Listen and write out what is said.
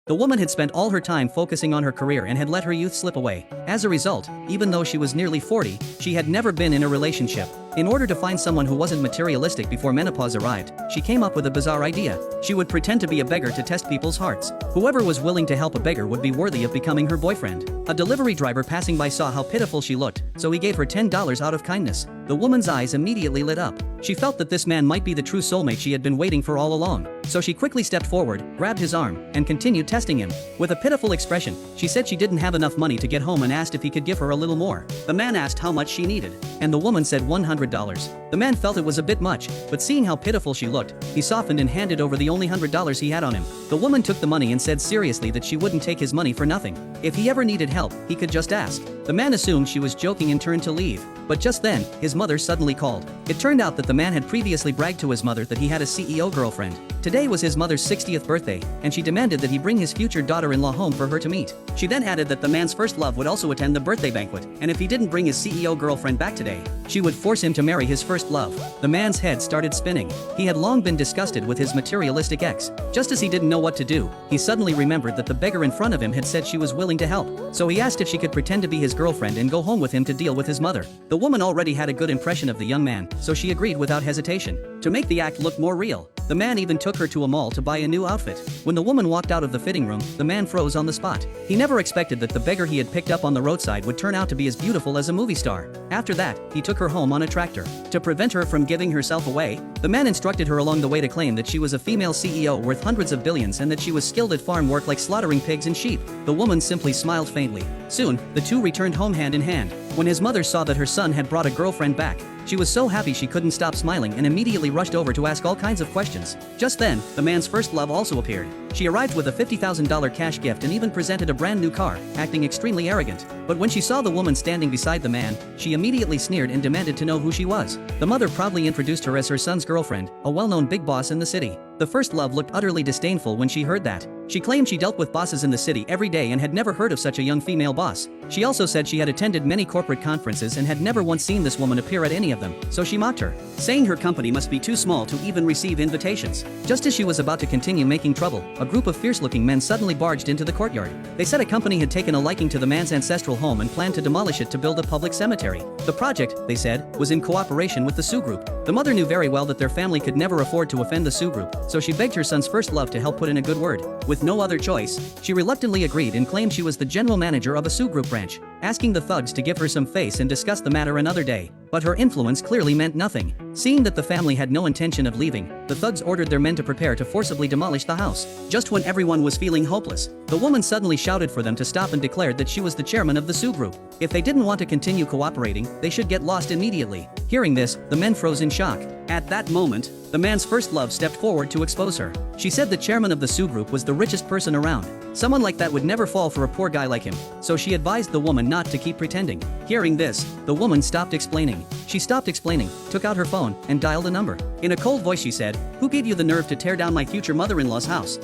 The woman had spent all her time focusing on her career and had let her youth slip away. As a result, even though she was nearly 40, she had never been in a relationship. In order to find someone who wasn't materialistic before menopause arrived, she came up with a bizarre idea. She would pretend to be a beggar to test people's hearts. Whoever was willing to help a beggar would be worthy of becoming her boyfriend. A delivery driver passing by saw how pitiful she looked, so he gave her $10 out of kindness. The woman's eyes immediately lit up. She felt that this man might be the true soulmate she had been waiting for all along. So she quickly stepped forward, grabbed his arm, and continued testing him. With a pitiful expression, she said she didn't have enough money to get home and asked if he could give her a little more. The man asked how much she needed, and the woman said $100. The man felt it was a bit much, but seeing how pitiful she looked, he softened and handed over the only $100 he had on him. The woman took the money and said seriously that she wouldn't take his money for nothing. If he ever needed help, he could just ask. The man assumed she was joking and turned to leave. But just then, his mother suddenly called. It turned out that the man had previously bragged to his mother that he had a CEO girlfriend. Today was his mother's 60th birthday, and she demanded that he bring his future daughter-in-law home for her to meet. She then added that the man's first love would also attend the birthday banquet, and if he didn't bring his CEO girlfriend back today, she would force him to marry his first love. The man's head started spinning. He had long been disgusted with his materialistic ex. Just as he didn't know what to do, he suddenly remembered that the beggar in front of him had said she was willing to help. So he asked if she could pretend to be his girlfriend and go home with him to deal with his mother. The woman already had a good impression of the young man, so she agreed without hesitation. To make the act look more real, the man even took her to a mall to buy a new outfit. When the woman walked out of the fitting room, the man froze on the spot. He never expected that the beggar he had picked up on the roadside would turn out to be as beautiful as a movie star. After that, he took her home on a tractor. To prevent her from giving herself away, the man instructed her along the way to claim that she was a female CEO worth hundreds of billions and that she was skilled at farm work like slaughtering pigs and sheep. The woman simply smiled faintly. Soon, the two returned home hand in hand. When his mother saw that her son had brought a girlfriend back, she was so happy she couldn't stop smiling and immediately rushed over to ask all kinds of questions. Just then, the man's first love also appeared. She arrived with a $50,000 cash gift and even presented a brand new car, acting extremely arrogant. But when she saw the woman standing beside the man, she immediately sneered and demanded to know who she was. The mother proudly introduced her as her son's girlfriend, a well-known big boss in the city. The first love looked utterly disdainful when she heard that. She claimed she dealt with bosses in the city every day and had never heard of such a young female boss. She also said she had attended many corporate conferences and had never once seen this woman appear at any of them, so she mocked her, saying her company must be too small to even receive invitations. Just as she was about to continue making trouble, a group of fierce-looking men suddenly barged into the courtyard. They said a company had taken a liking to the man's ancestral home and planned to demolish it to build a public cemetery. The project, they said, was in cooperation with the Sioux Group. The mother knew very well that their family could never afford to offend the Sioux Group, so she begged her son's first love to help put in a good word. With no other choice, she reluctantly agreed and claimed she was the general manager of a Sioux Group branch, asking the thugs to give her some face and discuss the matter another day. But her influence clearly meant nothing. Seeing that the family had no intention of leaving, the thugs ordered their men to prepare to forcibly demolish the house. Just when everyone was feeling hopeless, the woman suddenly shouted for them to stop and declared that she was the chairman of the Sioux Group. If they didn't want to continue cooperating, they should get lost immediately. Hearing this, the men froze in shock. At that moment, the man's first love stepped forward to expose her. She said the chairman of the Sioux Group was the richest person around. Someone like that would never fall for a poor guy like him, so she advised the woman not to keep pretending. Hearing this, the woman stopped explaining. She stopped explaining, took out her phone, and dialed a number. In a cold voice she said, "Who gave you the nerve to tear down my future mother-in-law's house?"